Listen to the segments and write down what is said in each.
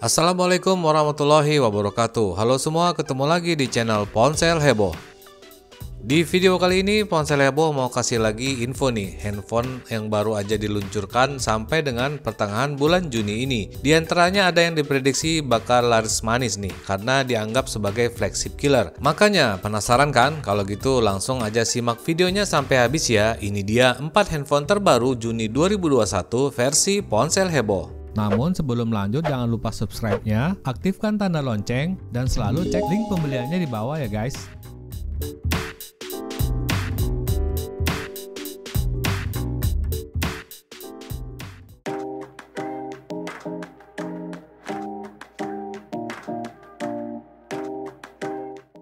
Assalamualaikum warahmatullahi wabarakatuh. Halo semua, ketemu lagi di channel Ponsel Heboh. Di video kali ini Ponsel Heboh mau kasih lagi info nih, handphone yang baru aja diluncurkan sampai dengan pertengahan bulan Juni ini. Di antaranya ada yang diprediksi bakal laris manis nih, karena dianggap sebagai flagship killer. Makanya penasaran kan? Kalau gitu langsung aja simak videonya sampai habis ya. Ini dia 4 handphone terbaru Juni 2021 versi Ponsel Heboh. Namun sebelum lanjut jangan lupa subscribe-nya, aktifkan tanda lonceng, dan selalu cek link pembeliannya di bawah ya guys.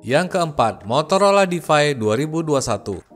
Yang keempat, Motorola Defy 2021.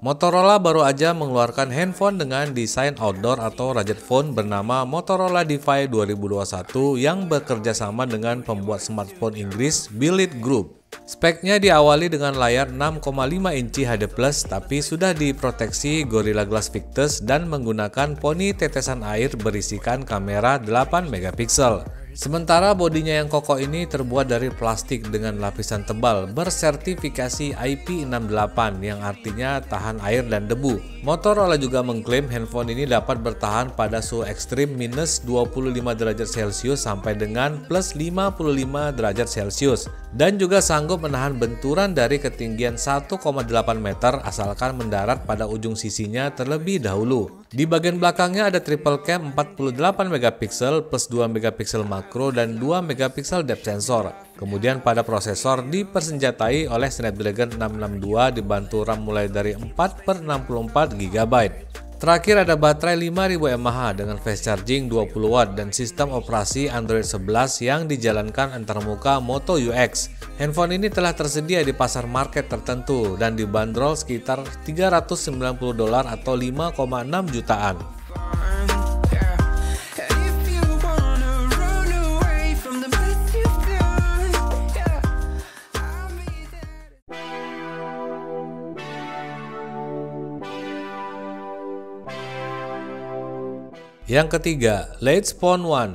Motorola baru aja mengeluarkan handphone dengan desain outdoor atau budget phone bernama Motorola Defy 2021 yang bekerja sama dengan pembuat smartphone Inggris Billit Group. Speknya diawali dengan layar 6,5 inci HD+, tapi sudah diproteksi Gorilla Glass Victus dan menggunakan poni tetesan air berisikan kamera 8 megapiksel. Sementara bodinya yang kokoh ini terbuat dari plastik dengan lapisan tebal bersertifikasi IP68 yang artinya tahan air dan debu. Motorola juga mengklaim handphone ini dapat bertahan pada suhu ekstrim minus 25 derajat Celcius sampai dengan plus 55 derajat Celcius dan juga sanggup menahan benturan dari ketinggian 1,8 meter asalkan mendarat pada ujung sisinya terlebih dahulu. Di bagian belakangnya ada triple cam 48 megapiksel plus 2 megapiksel makro dan 2 megapiksel depth sensor. Kemudian pada prosesor dipersenjatai oleh Snapdragon 662 dibantu RAM mulai dari 4/64 GB. Terakhir ada baterai 5000 mAh dengan fast charging 20 watt dan sistem operasi Android 11 yang dijalankan antarmuka Moto UX. Handphone ini telah tersedia di pasar market tertentu dan dibanderol sekitar $390 atau 5,6 jutaan. Yang ketiga, Leica Phone One.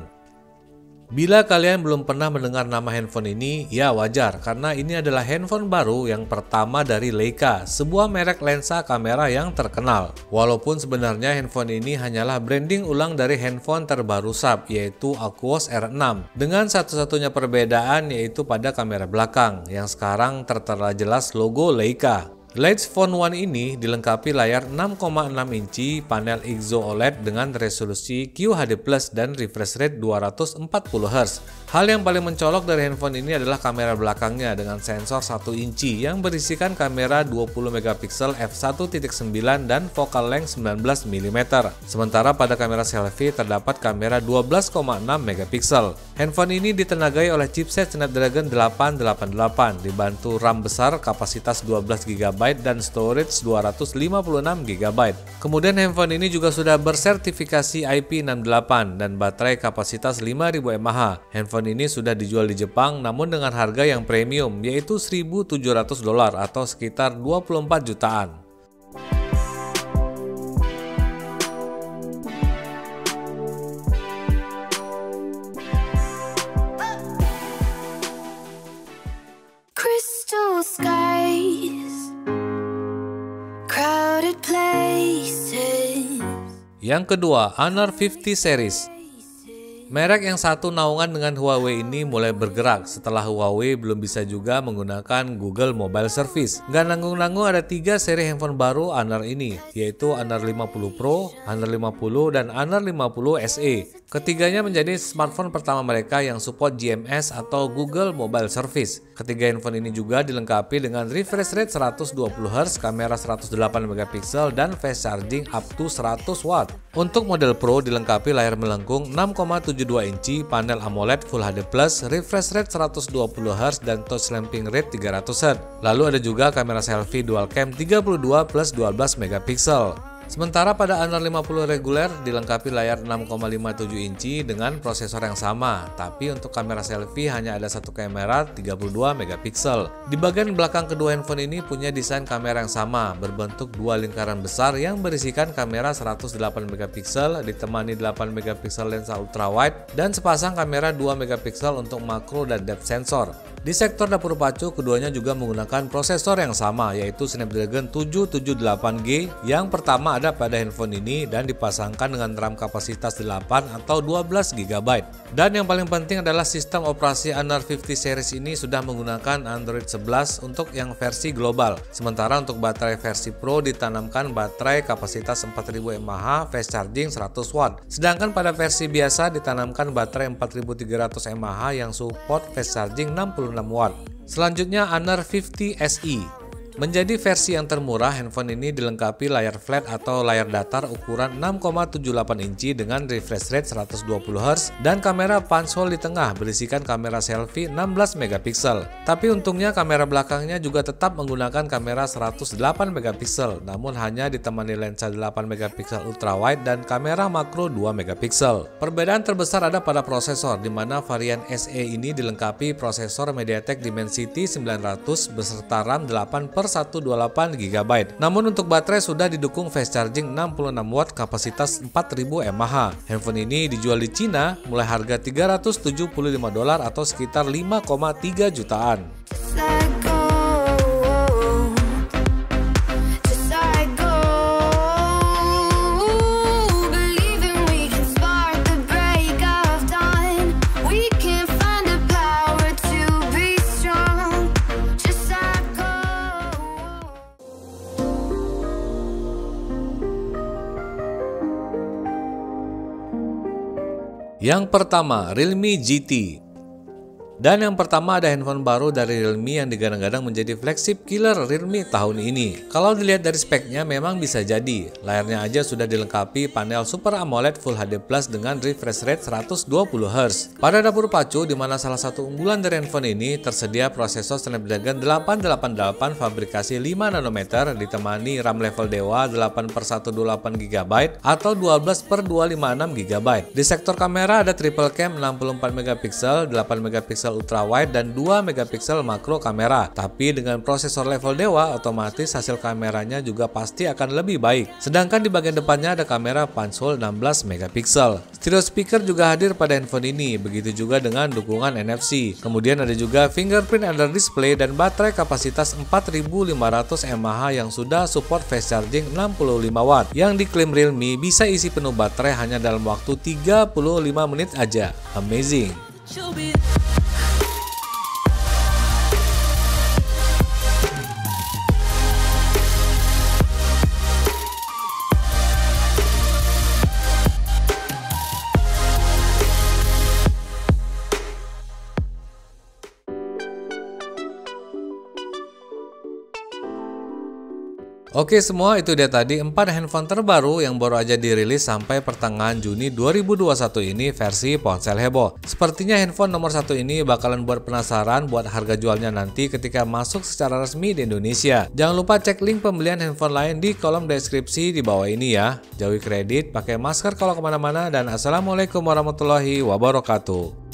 Bila kalian belum pernah mendengar nama handphone ini, ya wajar karena ini adalah handphone baru yang pertama dari Leica, sebuah merek lensa kamera yang terkenal. Walaupun sebenarnya handphone ini hanyalah branding ulang dari handphone terbaru Sharp, yaitu Aquos R6. Dengan satu-satunya perbedaan yaitu pada kamera belakang, yang sekarang tertera jelas logo Leica. Leica Phone One ini dilengkapi layar 6,6 inci, panel ISO OLED dengan resolusi QHD+ dan refresh rate 240 Hz. Hal yang paling mencolok dari handphone ini adalah kamera belakangnya dengan sensor 1 inci yang berisikan kamera 20 megapiksel f1.9 dan focal length 19 mm. Sementara pada kamera selfie terdapat kamera 12,6 megapiksel. Handphone ini ditenagai oleh chipset Snapdragon 888 dibantu RAM besar kapasitas 12 GB dan storage 256 GB. Kemudian handphone ini juga sudah bersertifikasi IP68 dan baterai kapasitas 5000 mAh. Handphone ini sudah dijual di Jepang namun dengan harga yang premium yaitu $1.700 atau sekitar 24 jutaan. Crystal skies, crowded places. Yang kedua, Honor 50 series. Merek yang satu naungan dengan Huawei ini mulai bergerak setelah Huawei belum bisa juga menggunakan Google Mobile Service. Nggak nanggung-nanggung ada 3 seri handphone baru Honor ini, yaitu Honor 50 Pro, Honor 50, dan Honor 50 SE. Ketiganya menjadi smartphone pertama mereka yang support GMS atau Google Mobile Service. Ketiga handphone ini juga dilengkapi dengan refresh rate 120 Hz, kamera 108 megapiksel, dan fast charging up to 100 watt. Untuk model Pro dilengkapi layar melengkung 6,72 inci, panel AMOLED Full HD+, refresh rate 120 Hz, dan touch lamping rate 300 Hz. Lalu ada juga kamera selfie dual cam 32 plus 12 megapiksel. Sementara pada Honor 50 reguler dilengkapi layar 6,57 inci dengan prosesor yang sama, tapi untuk kamera selfie hanya ada satu kamera 32 megapiksel. Di bagian belakang kedua handphone ini punya desain kamera yang sama, berbentuk dua lingkaran besar yang berisikan kamera 108 megapiksel ditemani 8 megapiksel lensa ultrawide dan sepasang kamera 2 megapiksel untuk makro dan depth sensor. Di sektor dapur pacu, keduanya juga menggunakan prosesor yang sama, yaitu Snapdragon 778G yang pertama ada pada handphone ini dan dipasangkan dengan RAM kapasitas 8 atau 12 GB. Dan yang paling penting adalah sistem operasi Honor 50 series ini sudah menggunakan Android 11 untuk yang versi global. Sementara untuk baterai versi Pro ditanamkan baterai kapasitas 4000 mAh fast charging 100 watt. Sedangkan pada versi biasa ditanamkan baterai 4300 mAh yang support fast charging 66 watt. Selanjutnya Honor 50 SE. Menjadi versi yang termurah, handphone ini dilengkapi layar flat atau layar datar ukuran 6,78 inci dengan refresh rate 120Hz dan kamera punch hole di tengah berisikan kamera selfie 16 megapiksel. Tapi untungnya kamera belakangnya juga tetap menggunakan kamera 108 megapiksel, namun hanya ditemani lensa 8 megapiksel ultrawide dan kamera makro 2 megapiksel. Perbedaan terbesar ada pada prosesor, di mana varian SE ini dilengkapi prosesor MediaTek Dimensity 900 beserta RAM 8/128 GB. Namun untuk baterai sudah didukung fast charging 66 watt kapasitas 4000 mAh. Handphone ini dijual di Cina mulai harga $375 atau sekitar 5,3 jutaan. Yang pertama, Realme GT. Dan yang pertama ada handphone baru dari Realme yang digadang-gadang menjadi flagship killer Realme tahun ini. Kalau dilihat dari speknya memang bisa jadi. Layarnya aja sudah dilengkapi panel Super AMOLED Full HD Plus dengan refresh rate 120Hz. Pada dapur pacu, di mana salah satu unggulan dari handphone ini tersedia prosesor Snapdragon 888 fabrikasi 5 nanometer ditemani RAM level dewa 8/128 GB atau 12/256 GB. Di sektor kamera ada triple cam 64 megapiksel, 8 megapiksel ultrawide dan 2 megapiksel makro kamera. Tapi dengan prosesor level dewa, otomatis hasil kameranya juga pasti akan lebih baik. Sedangkan di bagian depannya ada kamera punch hole 16 megapiksel. Stereo speaker juga hadir pada handphone ini, begitu juga dengan dukungan NFC. Kemudian ada juga fingerprint under display dan baterai kapasitas 4500 mAh yang sudah support fast charging 65 watt. Yang diklaim Realme bisa isi penuh baterai hanya dalam waktu 35 menit aja. Amazing. Oke semua, itu dia tadi 4 handphone terbaru yang baru aja dirilis sampai pertengahan Juni 2021 ini versi ponsel heboh. Sepertinya handphone nomor 1 ini bakalan buat penasaran buat harga jualnya nanti ketika masuk secara resmi di Indonesia. Jangan lupa cek link pembelian handphone lain di kolom deskripsi di bawah ini ya. Jauhi kredit, pakai masker kalau kemana-mana, dan assalamualaikum warahmatullahi wabarakatuh.